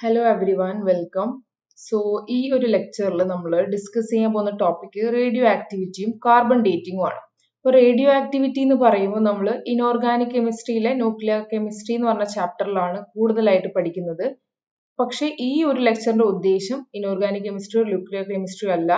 Hello every one welcome. So ഈ ഒരു ലെക്ചറിൽ നമ്മൾ ഡിസ്കസ് ചെയ്യാൻ പോകുന്ന ടോപ്പിക് റേഡിയോ ആക്ടിവിറ്റിയും കാർബൺ ഡേറ്റിംഗും ആണ്. അപ്പോൾ റേഡിയോ ആക്ടിവിറ്റി എന്ന് പറയുമ്പോൾ നമ്മൾ ഇനോർഗാനിക് കെമിസ്ട്രിയിലെ ന്യൂക്ലിയർ കെമിസ്ട്രി എന്ന് പറഞ്ഞ ചാപ്റ്ററിലാണ് കൂടുതലായിട്ട് പഠിക്കുന്നത്. പക്ഷേ ഈ ഒരു ലെക്ചറിന്റെ ഉദ്ദേശം ഇനോർഗാനിക് കെമിസ്ട്രിയോ ന്യൂക്ലിയർ കെമിസ്ട്രിയോ അല്ല.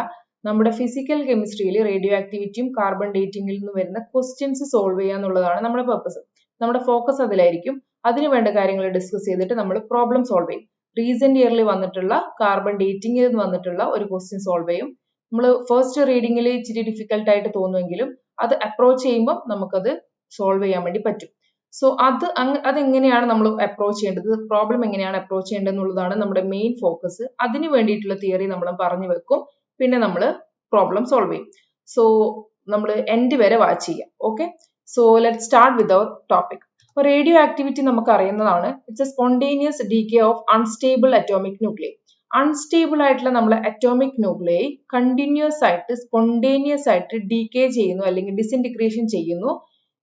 നമ്മുടെ ഫിസിക്കൽ കെമിസ്ട്രിയിൽ റേഡിയോ ആക്ടിവിറ്റിയും കാർബൺ ഡേറ്റിംഗിൽ നിന്ന് വരുന്ന ക്വസ്റ്റ്യൻസ് സോൾവ് ചെയ്യുക എന്നുള്ളതാണ് നമ്മുടെ പർപ്പസ്. നമ്മുടെ ഫോക്കസ് അതിലായിരിക്കും. അതിന് വേണ്ട കാര്യങ്ങൾ ഡിസ്കസ് ചെയ്തിട്ട് നമ്മൾ പ്രോബ്ലം സോൾവ് ചെയ്യും. റീസെന്റ് ഇയറിൽ വന്നിട്ടുള്ള കാർബൺ ഡേറ്റിംഗിൽ നിന്ന് വന്നിട്ടുള്ള ഒരു ക്വസ്റ്റ്യൻ സോൾവ് ചെയ്യും. നമ്മൾ ഫസ്റ്റ് റീഡിങ്ങിൽ ഇച്ചിരി ഡിഫിക്കൽട്ട് ആയിട്ട് തോന്നുമെങ്കിലും അത് അപ്രോച്ച് ചെയ്യുമ്പോൾ നമുക്കത് സോൾവ് ചെയ്യാൻ വേണ്ടി പറ്റും. സോ അതെങ്ങനെയാണ് നമ്മൾ അപ്രോച്ച് ചെയ്യേണ്ടത്, പ്രോബ്ലം എങ്ങനെയാണ് അപ്രോച്ച് ചെയ്യേണ്ടത് എന്നുള്ളതാണ് നമ്മുടെ മെയിൻ ഫോക്കസ്. അതിന് വേണ്ടിയിട്ടുള്ള തിയറി നമ്മൾ പറഞ്ഞു വെക്കും, പിന്നെ നമ്മൾ പ്രോബ്ലം സോൾവ് ചെയ്യും. സോ നമ്മൾ എൻഡ് വരെ വാച്ച് ചെയ്യാം. Okay, so let start with our topic. Radioactivity നമുക്ക് അറിയുന്നതാണ്. It's a spontaneous decay of unstable atomic nuclei. Unstable ആയിട്ടുള്ള നമ്മളെ അറ്റോമിക് ന്യൂക്ലിയൈ കണ്ടിന്യൂസ് ആയിട്ട് സ്പോണ്ടേനിയസ് ആയിട്ട് ഡീകേ ചെയ്യുന്നു അല്ലെങ്കിൽ ഡിസിൻറ്റിഗ്രേഷൻ ചെയ്യുന്നു.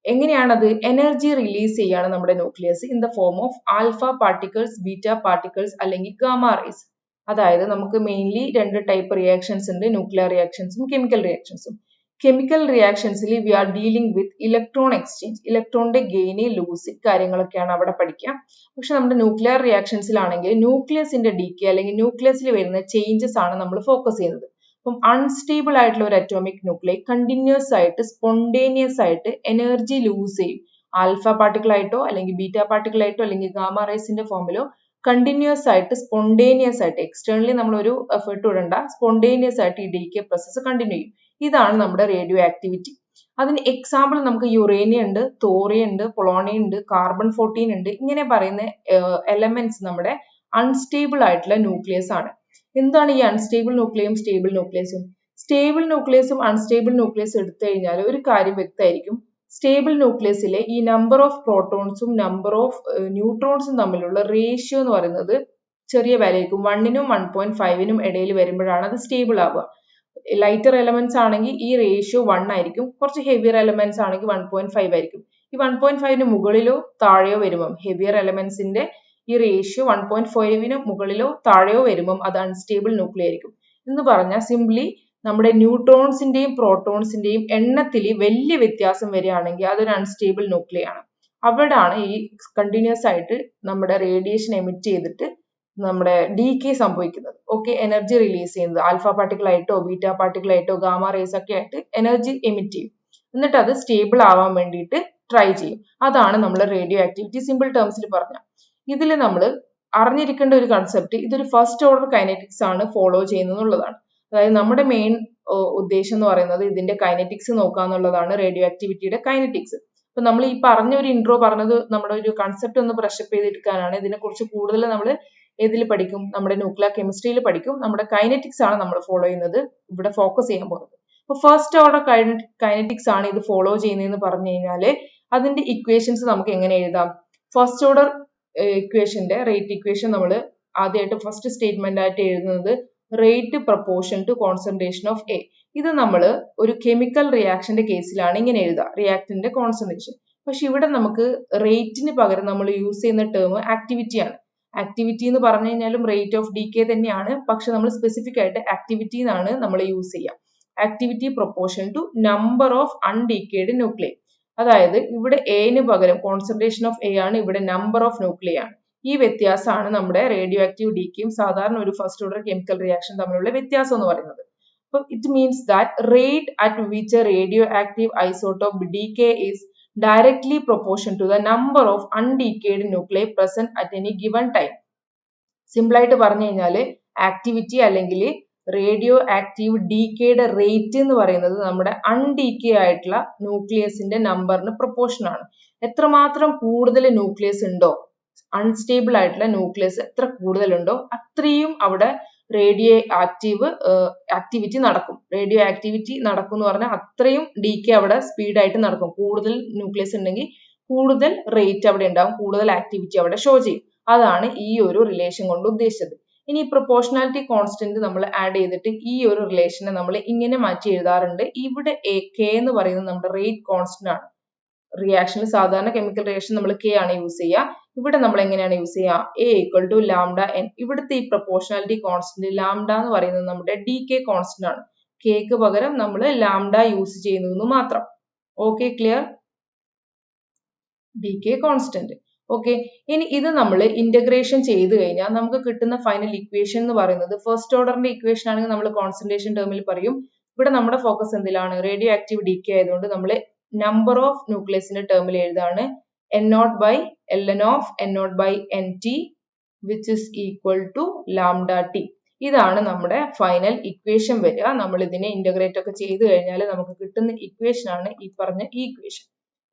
എങ്ങനെയാണത്? എനർജി റിലീസ് ചെയ്യാണ് നമ്മുടെ nucleus in the form of alpha particles, beta particles അല്ലെങ്കിൽ ഗാമ റേസ്. അതായത് നമുക്ക് മെയിൻലി രണ്ട് ടൈപ്പ് റിയാക്ഷൻസ് ഉണ്ട്, ന്യൂക്ലിയർ റിയാക്ഷൻസും കെമിക്കൽ റിയാക്ഷൻസും. കെമിക്കൽ റിയാക്ഷൻസിൽ we are dealing with electron exchange, ഇലക്ട്രോണിന്റെ ഗെയിന്, ലൂസ്, കാര്യങ്ങളൊക്കെയാണ് അവിടെ പഠിക്കുക. പക്ഷെ നമ്മുടെ ന്യൂക്ലിയർ റിയാക്ഷൻസിലാണെങ്കിൽ ന്യൂക്ലിയസിന്റെ ഡീകേ അല്ലെങ്കിൽ ന്യൂക്ലിയസിൽ വരുന്ന ചേഞ്ചസ് ആണ് നമ്മൾ ഫോക്കസ് ചെയ്യുന്നത്. അപ്പം അൺസ്റ്റേബിൾ ആയിട്ടുള്ള ഒരു അറ്റോമിക് ന്യൂക്ലിയൈ കണ്ടിന്യൂസ് ആയിട്ട് സ്പോണ്ടേനിയസ് ആയിട്ട് എനർജി ലൂസ് ചെയ്യും. ആൽഫ പാർട്ടിക്കിൾ ആയിട്ടോ അല്ലെങ്കിൽ ബീറ്റ പാർട്ടിക്കിൾ ആയിട്ടോ അല്ലെങ്കിൽ ഗാമ റേസിന്റെ ഫോമിലോ കണ്ടിന്യൂസ് ആയിട്ട് സ്പോണ്ടേനിയസ് ആയിട്ട്, എക്സ്റ്റേണലി നമ്മൾ ഒരു എഫേർട്ട് ഇടണ്ട, സ്പോണ്ടേനിയസ് ആയിട്ട് ഈ ഡീകേ പ്രോസസ് കണ്ടിന്യൂ ചെയ്യും. ഇതാണ് നമ്മുടെ റേഡിയോ ആക്ടിവിറ്റി. അതിന് എക്സാമ്പിൾ നമുക്ക് യുറേനിയം ഉണ്ട്, തോറിയം ഉണ്ട്, പൊളോണിയം ഉണ്ട്, കാർബൺ 14 ഉണ്ട്. ഇങ്ങനെ പറയുന്ന എലമെന്റ്സ് നമ്മുടെ അൺസ്റ്റേബിൾ ആയിട്ടുള്ള ന്യൂക്ലിയസ് ആണ്. എന്താണ് ഈ അൺസ്റ്റേബിൾ ന്യൂക്ലിയയും സ്റ്റേബിൾ ന്യൂക്ലിയസും? സ്റ്റേബിൾ ന്യൂക്ലിയസും അൺസ്റ്റേബിൾ ന്യൂക്ലിയസും എടുത്തു കഴിഞ്ഞാൽ ഒരു കാര്യം വ്യക്തമായിരിക്കും. സ്റ്റേബിൾ ന്യൂക്ലിയസിലെ ഈ നമ്പർ ഓഫ് പ്രോട്ടോൺസും നമ്പർ ഓഫ് ന്യൂട്രോൺസും തമ്മിലുള്ള റേഷ്യോ എന്ന് പറയുന്നത് ചെറിയ വാല്യൂ ആയിരിക്കും. 1നും 1.5നും ഇടയിൽ വരുമ്പോഴാണ് അത് സ്റ്റേബിൾ ആവുക. ലൈറ്റർ എലമെന്റ്സ് ആണെങ്കിൽ ഈ റേഷ്യോ 1 ആയിരിക്കും, കുറച്ച് ഹെവിയർ എലമെന്റ്സ് ആണെങ്കിൽ 1.5 ആയിരിക്കും. ഈ 1.5ന് മുകളിലോ താഴെയോ വരുമ്പം, ഹെവിയർ എലമെന്റ്സിന്റെ ഈ റേഷ്യോ 1.5ന് മുകളിലോ താഴെയോ വരുമ്പം അത് അൺസ്റ്റേബിൾ ന്യൂക്ലിയർ ആയിരിക്കും. എന്ന് പറഞ്ഞാൽ സിംപ്ലി നമ്മുടെ ന്യൂട്രോൺസിന്റെയും പ്രോട്ടോൺസിന്റെയും എണ്ണത്തിൽ വലിയ വ്യത്യാസം വരികയാണെങ്കിൽ അതൊരു അൺസ്റ്റേബിൾ ന്യൂക്ലിയർ ആണ്. അവിടെയാണ് ഈ കണ്ടിന്യൂസ് ആയിട്ട് നമ്മുടെ റേഡിയേഷൻ എമിറ്റ് ചെയ്തിട്ട് നമ്മുടെ ഡീകേ സംഭവിക്കുന്നത്. ഓക്കെ, എനർജി റിലീസ് ചെയ്യുന്നത് ആൽഫ പാർട്ടിക്കിൾ ആയിട്ടോ ബീറ്റ പാർട്ടിക്കിൾ ആയിട്ടോ ഗാമ റേസ് ഒക്കെ ആയിട്ട് എനർജി എമിറ്റ് ചെയ്യും. എന്നിട്ട് അത് സ്റ്റേബിൾ ആവാൻ വേണ്ടിയിട്ട് ട്രൈ ചെയ്യും. അതാണ് നമ്മൾ റേഡിയോ ആക്ടിവിറ്റി സിമ്പിൾ ടേംസിൽ പറഞ്ഞ. ഇതിൽ നമ്മൾ അറിഞ്ഞിരിക്കേണ്ട ഒരു കൺസെപ്റ്റ്, ഇതൊരു ഫസ്റ്റ് ഓർഡർ കൈനറ്റിക്സ് ആണ് ഫോളോ ചെയ്യുന്നതെന്നുള്ളതാണ്. അതായത് നമ്മുടെ മെയിൻ ഉദ്ദേശം എന്ന് പറയുന്നത് ഇതിന്റെ കൈനറ്റിക്സ് നോക്കുക എന്നുള്ളതാണ്, റേഡിയോ ആക്ടിവിറ്റിയുടെ കൈനറ്റിക്സ്. അപ്പൊ നമ്മൾ ഈ പറഞ്ഞ ഒരു ഇൻട്രോ പറഞ്ഞത് നമ്മുടെ ഒരു കൺസെപ്റ്റ് ഒന്ന് ബ്രഷപ്പ് ചെയ്തെടുക്കാനാണ്. ഇതിനെക്കുറിച്ച് കൂടുതൽ നമ്മൾ ഏതിൽ പഠിക്കും? നമ്മുടെ ന്യൂക്ലിയർ കെമിസ്ട്രിയിൽ പഠിക്കും. നമ്മുടെ കൈനറ്റിക്സ് ആണ് നമ്മൾ ഫോളോ ചെയ്യുന്നത്, ഇവിടെ ഫോക്കസ് ചെയ്യാൻ പോകുന്നത്. അപ്പൊ ഫസ്റ്റ് ഓർഡർ കൈനറ്റിക്സ് ആണ് ഇത് ഫോളോ ചെയ്യുന്നതെന്ന് പറഞ്ഞു കഴിഞ്ഞാല് അതിന്റെ ഇക്വേഷൻസ് നമുക്ക് എങ്ങനെ എഴുതാം? ഫസ്റ്റ് ഓർഡർ ഇക്വേഷന്റെ റേറ്റ് ഇക്വേഷൻ നമ്മൾ ആദ്യമായിട്ട് ഫസ്റ്റ് സ്റ്റേറ്റ്മെന്റ് ആയിട്ട് എഴുതുന്നത് rate proportion to concentration of A. ഇത് നമ്മൾ ഒരു കെമിക്കൽ റിയാക്ഷന്റെ കേസിലാണ് ഇങ്ങനെ എഴുതുക, റിയാക്ടന്റിന്റെ കോൺസെൻട്രേഷൻ. പക്ഷെ ഇവിടെ നമുക്ക് റേറ്റിന് പകരം നമ്മൾ യൂസ് ചെയ്യുന്ന ടേം ആക്ടിവിറ്റി ആണ്. ആക്ടിവിറ്റി എന്ന് പറഞ്ഞു കഴിഞ്ഞാലും റേറ്റ് ഓഫ് ഡീകേ തന്നെയാണ്, പക്ഷെ നമ്മൾ സ്പെസിഫിക് ആയിട്ട് ആക്ടിവിറ്റി എന്നാണ് നമ്മൾ യൂസ് ചെയ്യുക. Activity proportion to number of undecayed nuclei. അതായത് ഇവിടെ എന് പകരം കോൺസെൻട്രേഷൻ ഓഫ് എ ആണ്, ഇവിടെ നമ്പർ ഓഫ് ന്യൂക്ലിയൈ ആണ്. ഈ വ്യത്യാസമാണ് നമ്മുടെ റേഡിയോ ആക്റ്റീവ് ഡീകേയും സാധാരണ ഒരു ഫസ്റ്റ് ഓർഡർ കെമിക്കൽ റിയാക്ഷൻ തമ്മിലുള്ള വ്യത്യാസം എന്ന് പറയുന്നത്. അപ്പം it means that rate at which A radio active isotope decay is directly proportion to the number of undecayed nuclei present at any given time. Simple ആയിട്ട് പറഞ്ഞു കഴിഞ്ഞാൽ ആക്ടിവിറ്റി അല്ലെങ്കിൽ radio active ഡീകേയുടെ rate എന്ന് പറയുന്നത് നമ്മുടെ അൺഡീകേ ആയിട്ടുള്ള ന്യൂക്ലിയസിന്റെ നമ്പറിന് പ്രൊപ്പോർഷൻ ആണ്. എത്രമാത്രം കൂടുതൽ ന്യൂക്ലിയസ് ഉണ്ടോ, അൺസ്റ്റേബിൾ ആയിട്ടുള്ള ന്യൂക്ലിയസ് എത്ര കൂടുതലുണ്ടോ അത്രയും അവിടെ റേഡിയോ ആക്ടിവിറ്റി നടക്കും. റേഡിയോ ആക്ടിവിറ്റി നടക്കും എന്ന് പറഞ്ഞാൽ അത്രയും ഡീകേ അവിടെ സ്പീഡായിട്ട് നടക്കും. കൂടുതൽ ന്യൂക്ലിയസ് ഉണ്ടെങ്കിൽ കൂടുതൽ റേറ്റ് അവിടെ ഉണ്ടാവും, കൂടുതൽ ആക്ടിവിറ്റി അവിടെ ഷോ ചെയ്യും. അതാണ് ഈ ഒരു റിലേഷൻ കൊണ്ട് ഉദ്ദേശിച്ചത്. ഇനി പ്രൊപ്പോർഷണാലിറ്റി കോൺസ്റ്റന്റ് നമ്മൾ ആഡ് ചെയ്തിട്ട് ഈ ഒരു റിലേഷനെ നമ്മൾ ഇങ്ങനെ മാറ്റി എഴുതാറുണ്ട്. ഇവിടെ കെ എന്ന് പറയുന്നത് നമ്മുടെ റേറ്റ് കോൺസ്റ്റന്റ് ആണ്. റിയാക്ഷനിൽ സാധാരണ കെമിക്കൽ റിയാക്ഷൻ നമ്മൾ കെ ആണ് യൂസ് ചെയ്യുക. ഇവിടെ നമ്മൾ എങ്ങനെയാണ് യൂസ് ചെയ്യുക? A equal to lambda n. ഇവിടുത്തെ ഈ പ്രൊപ്പോർഷണാലിറ്റി കോൺസ്റ്റന്റ് ലാംഡ എന്ന് പറയുന്നത് നമ്മുടെ DK കോൺസ്റ്റന്റ് ആണ്. Kക്ക് പകരം നമ്മൾ ലാംഡ യൂസ് ചെയ്യുന്നു മാത്രം. Okay, clear? DK constant. Okay, ഇനി ഇത് നമ്മൾ ഇന്റഗ്രേഷൻ ചെയ്ത് കഴിഞ്ഞാൽ നമുക്ക് കിട്ടുന്ന ഫൈനൽ ഇക്വേഷൻ എന്ന് പറയുന്നത് ഫസ്റ്റ് ഓർഡറിന്റെ ഇക്വേഷൻ ആണെങ്കിൽ നമ്മൾ കോൺസെൻട്രേഷൻ ടേമിൽ പറയും. ഇവിടെ നമ്മുടെ ഫോക്കസ് എന്തിലാണ്? റേഡിയോ ആക്റ്റീവ് DK ആയതുകൊണ്ട് നമ്മൾ നമ്പർ ഓഫ് ന്യൂക്ലിയസിന്റെ ടേമിൽ എഴുതാണ് N0 by ln of N0 by NT which is equal to lambda t. ഇതാണ് നമ്മുടെ ഫൈനൽ ഇക്വേഷൻ വരിക. നമ്മൾ ഇതിനെ ഇന്റഗ്രേറ്റ് ഒക്കെ ചെയ്ത് കഴിഞ്ഞാൽ നമുക്ക് കിട്ടുന്ന ഇക്വേഷൻ ആണ് ഈ പറഞ്ഞ ഈ ഇക്വേഷൻ.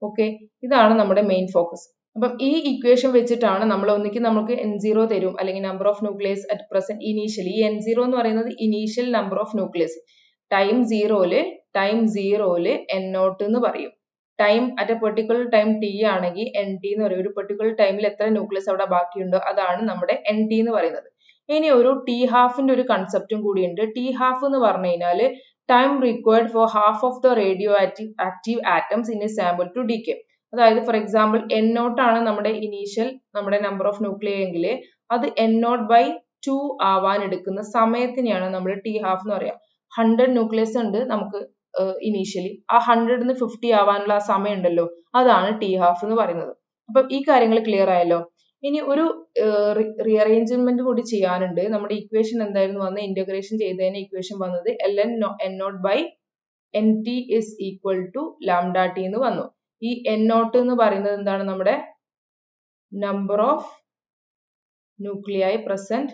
ഓക്കെ, ഇതാണ് നമ്മുടെ മെയിൻ ഫോക്കസ്. അപ്പം ഈ ഇക്വേഷൻ വെച്ചിട്ടാണ് നമ്മൾ ഒന്നിക്ക് നമുക്ക് N0 തരും, അല്ലെങ്കിൽ number of nucleus at present initially. ഈ N0 എന്ന് പറയുന്നത് initial number of nucleus. Time സീറോയില് N0 എന്ന് പറയും. Time at a particular time T ആണെങ്കിൽ NT എന്ന് പറയും. ഒരു പെർട്ടിക്കുലർ ടൈമിൽ എത്ര ന്യൂക്ലിയസ് അവിടെ ബാക്കിയുണ്ടോ അതാണ് നമ്മുടെ NT എന്ന് പറയുന്നത്. ഇനി ഒരു T ഹാഫിന്റെ ഒരു കൺസെപ്റ്റും കൂടിയുണ്ട്. T ഹാഫ് എന്ന് പറഞ്ഞു കഴിഞ്ഞാല് time required for half of the radioactive atoms in a sample to decay. അതായത് ഫോർ എക്സാമ്പിൾ N0 ആണ് നമ്മുടെ ഇനീഷ്യൽ നമ്മുടെ നമ്പർ ഓഫ് ന്യൂക്ലിയ എങ്കിൽ അത് N0 by 2 ആവാൻ എടുക്കുന്ന സമയത്തിനെയാണ് നമ്മൾ T ഹാഫ് എന്ന് പറയാം. 100 ന്യൂക്ലിയസ് ഉണ്ട് നമുക്ക് ഇനീഷ്യലി, ആ 100ന്ന് 50 ആവാനുള്ള ആ സമയം ഉണ്ടല്ലോ, അതാണ് T ഹാഫ് എന്ന് പറയുന്നത്. അപ്പം ഈ കാര്യങ്ങൾ ക്ലിയർ ആയല്ലോ. ഇനി ഒരു റീഅറേഞ്ച്മെന്റ് കൂടി ചെയ്യാനുണ്ട്. നമ്മുടെ ഇക്വേഷൻ എന്തായിരുന്നു വന്നത്? ഇന്റഗ്രേഷൻ ചെയ്തതിന് ഇക്വേഷൻ വന്നത് ln N0 by NT is equal to lambda t എന്ന് വന്നു. ഈ N0 എന്ന് പറയുന്നത് എന്താണ്? നമ്മുടെ number of nuclei present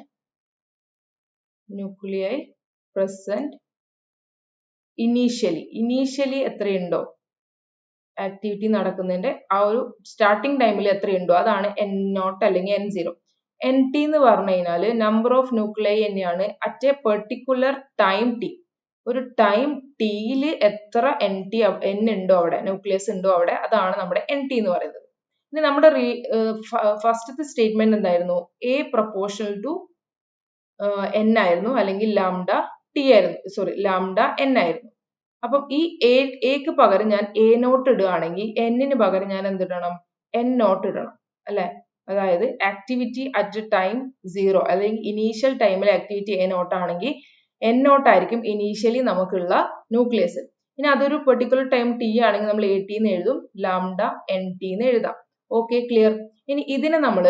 initially എത്രയുണ്ടോ ആക്ടിവിറ്റി നടക്കുന്നതിന്റെ ആ ഒരു സ്റ്റാർട്ടിംഗ് ടൈമിൽ എത്രയുണ്ടോ അതാണ് N0 അല്ലെങ്കിൽ N0. NT എന്ന് പറഞ്ഞു കഴിഞ്ഞാൽ നമ്പർ ഓഫ് ന്യൂക്ലിയൈ തന്നെയാണ് at a particular time T. ഒരു ടൈം ടിയിൽ എത്ര N ഉണ്ടോ അവിടെ, ന്യൂക്ലിയസ് ഉണ്ടോ അവിടെ, അതാണ് നമ്മുടെ NT എന്ന് പറയുന്നത്. ഇനി നമ്മുടെ ഫസ്റ്റത്തെ സ്റ്റേറ്റ്മെന്റ് എന്തായിരുന്നു? A പ്രൊപ്പോർഷണൽ ടു N ആയിരുന്നു, അല്ലെങ്കിൽ ലാംഡ N ആയിരുന്നു. അപ്പം ഈ എക്ക് പകരം ഞാൻ A0 ഇടുകയാണെങ്കിൽ N പകരം ഞാൻ എന്തിടണം? N0 ഇടണം അല്ലെ? അതായത് ആക്ടിവിറ്റി അറ്റ് ടൈം 0 അല്ലെങ്കിൽ ഇനീഷ്യൽ ടൈമിൽ ആക്ടിവിറ്റി A0 ആണെങ്കിൽ N0 ആയിരിക്കും ഇനീഷ്യലി നമുക്കുള്ള ന്യൂക്ലിയസ്. ഇനി അതൊരു പെർട്ടിക്കുലർ ടൈം T ആണെങ്കിൽ നമ്മൾ AT എന്ന് എഴുതും, ലാംഡ NT എന്ന് എഴുതാം. Okay, clear? ഇനി ഇതിനെ നമ്മൾ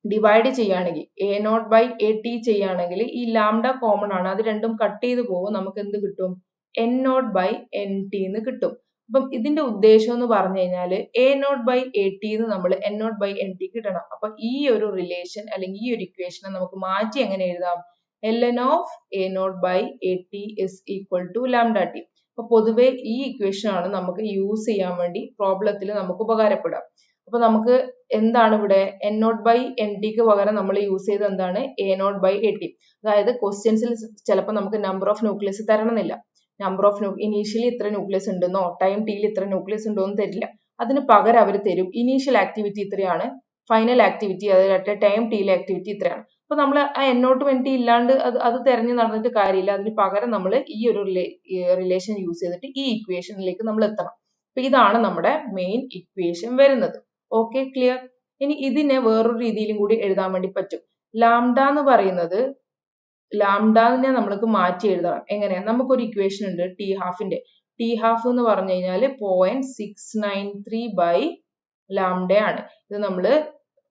ഡിവൈഡ് ചെയ്യുകയാണെങ്കിൽ A0 by AT ചെയ്യുകയാണെങ്കിൽ ഈ ലാംഡ കോമൺ ആണ്, അത് രണ്ടും കട്ട് ചെയ്ത് പോകും. നമുക്ക് എന്ത് കിട്ടും? N0 by NT എന്ന് കിട്ടും. അപ്പം ഇതിന്റെ ഉദ്ദേശം എന്ന് പറഞ്ഞു കഴിഞ്ഞാൽ A0 by AT എന്ന് നമ്മൾ N0 by NT കിട്ടണം. അപ്പൊ ഈ ഒരു റിലേഷൻ അല്ലെങ്കിൽ ഈ ഒരു ഇക്വേഷനെ നമുക്ക് മാറ്റി എങ്ങനെ എഴുതാം? ln of A0 by AT is equal to lambda t. അപ്പൊ പൊതുവെ ഈ ഇക്വേഷൻ ആണ് നമുക്ക് യൂസ് ചെയ്യാൻ വേണ്ടി പ്രോബ്ലത്തിൽ നമുക്ക് ഉപകാരപ്പെടാം. അപ്പൊ നമുക്ക് എന്താണ് ഇവിടെ N0 by NTക്ക് പകരം നമ്മൾ യൂസ് ചെയ്തത് എന്താണ്? A0 by AT. അതായത് ക്വസ്റ്റ്യൻസിൽ ചിലപ്പോൾ നമുക്ക് നമ്പർ ഓഫ് ന്യൂക്ലിയസ് തരണമെന്നില്ല. നമ്പർ ഓഫ് ഇനീഷ്യലി ഇത്ര ന്യൂക്ലിയസ് ഉണ്ടെന്നോ ടൈം ടിയിൽ ഇത്ര ന്യൂക്ലിയസ് ഉണ്ടോ എന്ന് തരില്ല. അതിന് പകരം അവർ തരും ഇനീഷ്യൽ ആക്ടിവിറ്റി ഇത്രയാണ്, ഫൈനൽ ആക്ടിവിറ്റി അതായത് ടൈം ടിയിലെ ആക്ടിവിറ്റി ഇത്രയാണ്. അപ്പൊ നമ്മൾ ആ N0 NT ഇല്ലാണ്ട് അത് തെരഞ്ഞു നടന്നിട്ട് കാര്യമില്ല. അതിന് പകരം നമ്മൾ ഈ ഒരു റിലേഷൻ യൂസ് ചെയ്തിട്ട് ഈ ഇക്വേഷനിലേക്ക് നമ്മൾ എത്തണം. അപ്പൊ ഇതാണ് നമ്മുടെ മെയിൻ ഇക്വേഷൻ വരുന്നത്. Okay, clear? ഇനി ഇതിനെ വേറൊരു രീതിയിലും കൂടി എഴുതാൻ വേണ്ടി പറ്റും. ലാംഡ എന്ന് പറയുന്നത് ലാംഡാനെ നമ്മൾക്ക് മാറ്റി എഴുതണം. എങ്ങനെയാ? നമുക്കൊരു ഇക്വേഷൻ ഉണ്ട് T ഹാഫിന്റെ. T ഹാഫ് എന്ന് പറഞ്ഞു കഴിഞ്ഞാൽ 0.693 by ലാംഡ ആണ്. ഇത് നമ്മൾ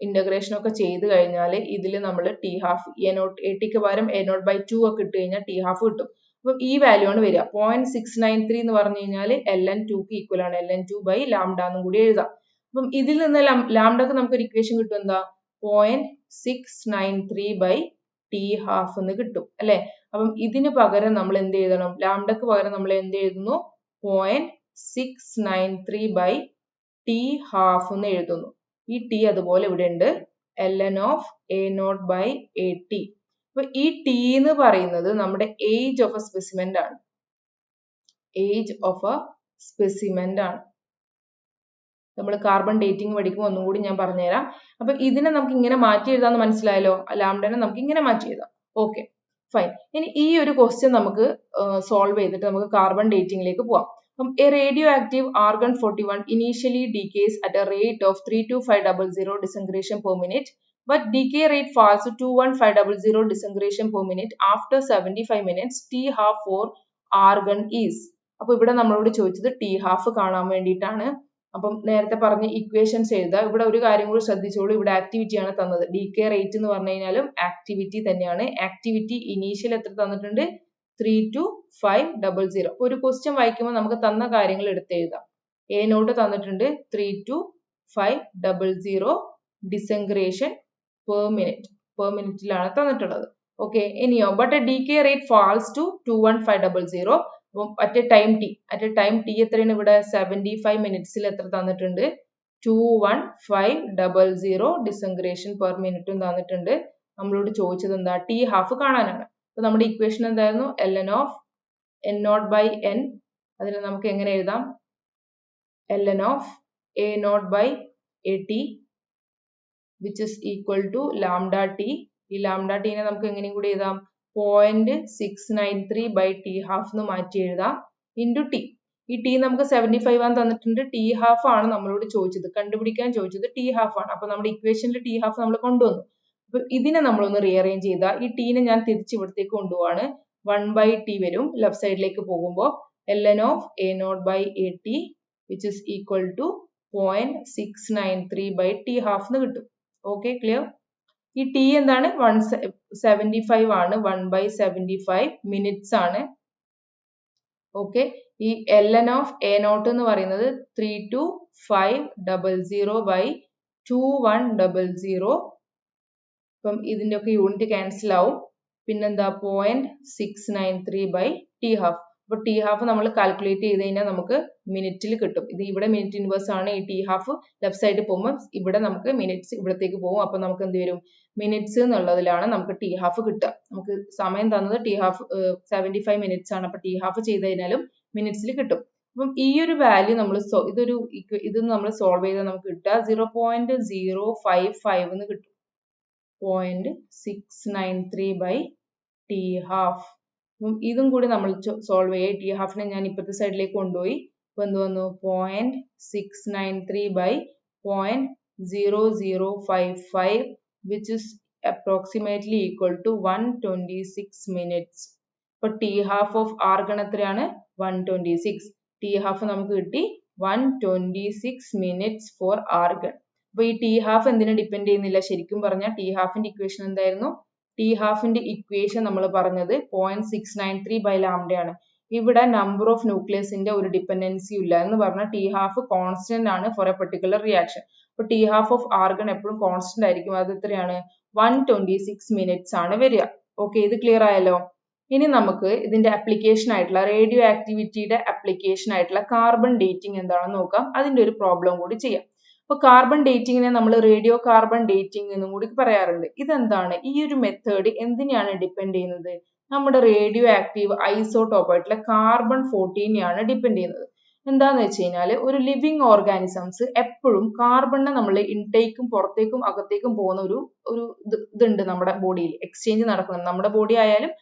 ഇന്റഗ്രേഷൻ ഒക്കെ ചെയ്ത് കഴിഞ്ഞാൽ ഇതിൽ നമ്മൾ T ഹാഫ് ATക്ക് പകരം A0 by 2 ഒക്കെ ഇട്ട് കഴിഞ്ഞാൽ T ഹാഫ് കിട്ടും. അപ്പൊ ഈ വാല്യൂ ആണ് വരിക. 0.693 എന്ന് പറഞ്ഞു കഴിഞ്ഞാൽ ln2ക്ക് ഈക്വൽ ആണ്. ln2 by ലാംഡ എന്നും കൂടി എഴുതാം. അപ്പം ഇതിൽ നിന്ന് ലാംഡക്ക് നമുക്കൊരു ഇക്വേഷൻ കിട്ടും. എന്താ? 0.693 by T ഹാഫ് എന്ന് കിട്ടും അല്ലെ? അപ്പം ഇതിന് പകരം നമ്മൾ എന്ത് എഴുതണം? ലാംഡക്ക് പകരം നമ്മൾ എന്ത് എഴുതുന്നു? 0.693 by T ഹാഫ് എന്ന് എഴുതുന്നു. ഈ T അതുപോലെ ഇവിടെ ഉണ്ട്, ln of A0 by AT. അപ്പൊ ഈ T എന്ന് പറയുന്നത് നമ്മുടെ ഏജ് ഓഫ് എ സ്പെസിമെന്റ് ആണ്. ഏജ് ഓഫ് എ സ്പെസിമെന്റ് ആണ്. നമ്മൾ കാർബൺ ഡേറ്റിംഗ് പഠിക്കുമ്പോൾ ഒന്നും കൂടി ഞാൻ പറഞ്ഞുതരാം. അപ്പൊ ഇതിനെ നമുക്ക് ഇങ്ങനെ മാറ്റി എഴുതാന്ന് മനസ്സിലായല്ലോ. ലാംഡനെ നമുക്ക് ഇങ്ങനെ മാറ്റി എഴുതാം. Okay, fine. ഇനി ഈ ഒരു ക്വസ്റ്റ്യൻ നമുക്ക് സോൾവ് ചെയ്തിട്ട് നമുക്ക് കാർബൺ ഡേറ്റിംഗിലേക്ക് പോവാം. A radioactive argon-41 initially decays at a rate of 32500 disintegration per minute, but decay rate falls to 21500 disintegration per minute after 75 minutes. T half for argon is. അപ്പോൾ ഇവിടെ നമ്മളോട് ചോദിച്ചത് T half കാണാൻ വേണ്ടിയിട്ടാണ്. അപ്പം നേരത്തെ പറഞ്ഞ ഇക്വേഷൻസ് എഴുതുക. ഇവിടെ ഒരു കാര്യം കൂടി ശ്രദ്ധിച്ചോളൂ, ഇവിടെ ആക്ടിവിറ്റി ആണ് തന്നത്. ഡീകെ റേറ്റ് എന്ന് പറഞ്ഞു കഴിഞ്ഞാലും ആക്ടിവിറ്റി തന്നെയാണ്. ആക്ടിവിറ്റി ഇനീഷ്യൽ എത്ര തന്നിട്ടുണ്ട്? 32500. ഒരു ക്വസ്റ്റ്യൻ വായിക്കുമ്പോൾ നമുക്ക് തന്ന കാര്യങ്ങൾ എടുത്ത് എഴുതാം. എ നോട്ട് തന്നിട്ടുണ്ട് 32500 ഡിസെൻഗ്രേഷൻ പെർ മിനിറ്റിലാണ് തന്നിട്ടുള്ളത്. ഓക്കെ, ഇനിയോ but a decay rate falls to 21500. At a time T എത്രയാണ് ഇവിടെ? 75 മിനിറ്റ്സിൽ എത്ര തന്നിട്ടുണ്ട്? 21500 ഡിസെൻഗ്രേഷൻ പെർ മിനിറ്റും തന്നിട്ടുണ്ട്. നമ്മളോട് ചോദിച്ചത് എന്താ? ടി ഹാഫ് കാണാനാണ്. അപ്പൊ നമ്മുടെ ഇക്വേഷൻ എന്തായിരുന്നു? ln of n0 by n. അതിന് നമുക്ക് എങ്ങനെ എഴുതാം? ln of a0 by at which is equal to lambda t. ഈ lambda t നെ നമുക്ക് എങ്ങനെയും കൂടി എഴുതാം? 0.693 by t half എന്ന് മാറ്റി എഴുതാം into t. ഈ t നമുക്ക് 75 ആണ് തന്നിട്ടുണ്ട്. t half ആണ് നമ്മളോട് ചോദിച്ചത്, കണ്ടുപിടിക്കാൻ ചോദിച്ചത് t half ആണ്. അപ്പൊ നമ്മുടെ ഇക്വേഷനിൽ t half നമ്മൾ കൊണ്ടുവന്നു. അപ്പൊ ഇതിനെ നമ്മളൊന്ന് റീഅറേഞ്ച് ചെയ്താൽ ഈ t നെ ഞാൻ തിരിച്ച് ഇവിടത്തേക്ക് കൊണ്ടുപോവാണ്. 1 by t വരും ലെഫ്റ്റ് സൈഡിലേക്ക് പോകുമ്പോൾ. ln of a0 by at which is equal to 0.693 by t half എന്ന് കിട്ടും. Okay, clear? ഈ t എന്താണ്? 175 ആണ്. 1 by 75 മിനിറ്റ്സ് ആണ്. ഓക്കെ, ഈ ln of a0 എന്ന് പറയുന്നത് 32500 by 2100. അപ്പം ഇതിന്റെ ഒക്കെ യൂണിറ്റ് ക്യാൻസൽ ആവും. പിന്നെന്താ? 0.693 by t half. അപ്പൊ t half നമ്മൾ കാൽക്കുലേറ്റ് ചെയ്ത് കഴിഞ്ഞാൽ നമുക്ക് മിനിറ്റിൽ കിട്ടും. ഇത് ഇവിടെ മിനിറ്റ് ഇൻവേഴ്സ് ആണ്. ഈ t half ലെഫ്റ്റ് സൈഡിൽ പോകുമ്പോൾ ഇവിടെ നമുക്ക് മിനിറ്റ്സ് ഇവിടത്തേക്ക് പോകും. അപ്പൊ നമുക്ക് എന്ത് വരും? മിനിറ്റ്സ് എന്നുള്ളതിലാണ് നമുക്ക് t half കിട്ടുക. നമുക്ക് സമയം തന്നത് t half 75 മിനിറ്റ്സ് ആണ്. അപ്പൊ t half ചെയ്ത് കഴിഞ്ഞാലും മിനിറ്റ്സിൽ കിട്ടും. അപ്പം ഈ ഒരു വാല്യൂ നമ്മൾ ഇത് നമ്മൾ സോൾവ് ചെയ്താൽ നമുക്ക് കിട്ടുക 0.055 എന്ന് കിട്ടും. 0.693 by t half. ഇതും കൂടി നമ്മൾ സോൾവ് ചെയ്യുക. ടി ഹാഫിനെ ഞാൻ ഇപ്പത്തെ സൈഡിലേക്ക് കൊണ്ടുപോയി. ഇപ്പൊ എന്ത് വന്നു? 0.693 by 0.0055 which is approximately equal to 126 minutes. ഇപ്പൊ ടി ഹാഫ് ഓഫ് ആർഗൺ എത്രയാണ്? 126. ടി ഹാഫ് നമുക്ക് കിട്ടി 126 minutes for argon. അപ്പൊ ഈ ടി ഹാഫ് എന്തിനെ ഡിപ്പെൻഡ് ചെയ്യുന്നില്ല? ശരിക്കും പറഞ്ഞാൽ ടി ഹാഫിന്റെ ഇക്വേഷൻ എന്തായിരുന്നു? ടി ഹാഫിന്റെ ഇക്വേഷൻ നമ്മൾ പറഞ്ഞത് 0.693 by ലാംഡ ആണ്. ഇവിടെ നമ്പർ ഓഫ് ന്യൂക്ലിയസിന്റെ ഒരു ഡിപ്പെൻഡൻസി ഇല്ല എന്ന് പറഞ്ഞാൽ ടി ഹാഫ് കോൺസ്റ്റന്റ് ആണ് ഫോർ എ പെർട്ടിക്കുലർ റിയാക്ഷൻ. അപ്പൊ ടി ഹാഫ് ഓഫ് ആർഗൺ എപ്പോഴും കോൺസ്റ്റന്റ് ആയിരിക്കും. അത് എത്രയാണ്? 126 മിനിറ്റ്സ് ആണ് വരിക. ഓക്കെ, ഇത് ക്ലിയർ ആയല്ലോ? ഇനി നമുക്ക് ഇതിന്റെ ആപ്ലിക്കേഷൻ ആയിട്ടുള്ള റേഡിയോ ആക്ടിവിറ്റിയുടെ ആപ്ലിക്കേഷൻ ആയിട്ടുള്ള കാർബൺ ഡേറ്റിംഗ് എന്താണെന്ന് നോക്കാം. അതിന്റെ ഒരു പ്രോബ്ലം കൂടി ചെയ്യാം. അപ്പൊ കാർബൺ ഡേറ്റിങ്ങിനെ നമ്മൾ റേഡിയോ കാർബൺ ഡേറ്റിംഗ് എന്നും കൂടി പറയാറുണ്ട്. ഇതെന്താണ്? ഈ ഒരു മെത്തേഡ് എന്തിനെയാണ് ഡിപ്പെൻഡ് ചെയ്യുന്നത്? നമ്മുടെ റേഡിയോ ആക്റ്റീവ് ഐസോടോപ്പ് ആയിട്ടുള്ള കാർബൺ 14നെയാണ് ഡിപ്പെൻഡ് ചെയ്യുന്നത്. എന്താന്ന് വെച്ച് കഴിഞ്ഞാൽ ഒരു ലിവിങ് ഓർഗാനിസംസ് എപ്പോഴും കാർബണിനെ നമ്മൾ ഇൻടേക്കും പുറത്തേക്കും അകത്തേക്കും പോകുന്ന ഒരു ഇതുണ്ട് നമ്മുടെ ബോഡിയിൽ. എക്സ്ചേഞ്ച് നടക്കുന്നുണ്ട്. നമ്മുടെ ബോഡി ആയാലും